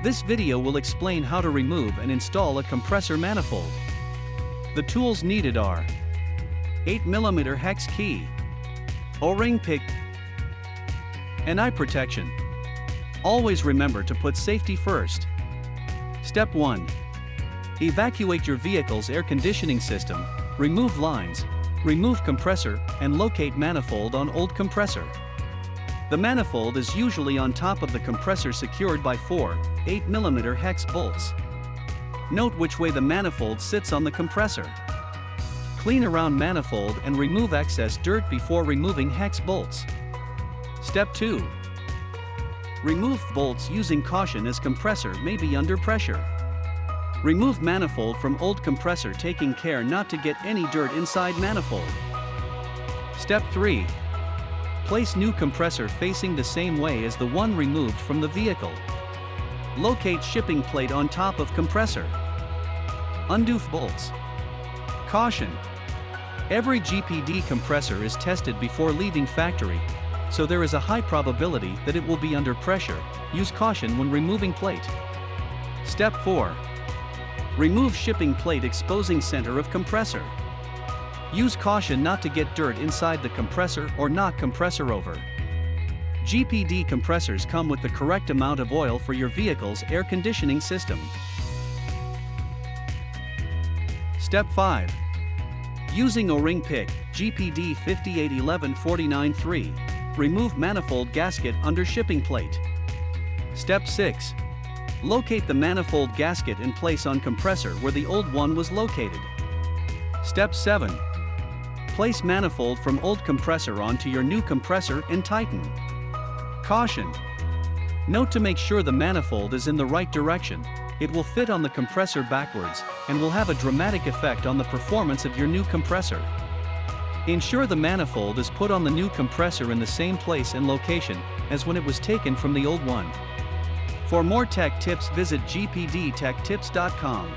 This video will explain how to remove and install a compressor manifold. The tools needed are 8mm hex key, O-ring pick, and eye protection. Always remember to put safety first. Step 1. Evacuate your vehicle's air conditioning system, remove lines, remove compressor, and locate manifold on old compressor. The manifold is usually on top of the compressor secured by 4 8mm hex bolts. Note which way the manifold sits on the compressor. Clean around manifold and remove excess dirt before removing hex bolts. Step 2. Remove bolts using caution as compressor may be under pressure. Remove manifold from old compressor, taking care not to get any dirt inside manifold. Step 3. Place new compressor facing the same way as the one removed from the vehicle. Locate shipping plate on top of compressor. Undo bolts. Caution! Every GPD compressor is tested before leaving factory, so there is a high probability that it will be under pressure. Use caution when removing plate. Step 4. Remove shipping plate exposing center of compressor. Use caution not to get dirt inside the compressor or knock compressor over. GPD compressors come with the correct amount of oil for your vehicle's air conditioning system. Step 5. Using O-ring pick, GPD 581149-3, remove manifold gasket under shipping plate. Step 6. Locate the manifold gasket in place on compressor where the old one was located. Step 7. Place manifold from old compressor onto your new compressor and tighten. Caution! Note to make sure the manifold is in the right direction. It will fit on the compressor backwards and will have a dramatic effect on the performance of your new compressor. Ensure the manifold is put on the new compressor in the same place and location as when it was taken from the old one. For more tech tips, visit gpdtechtips.com.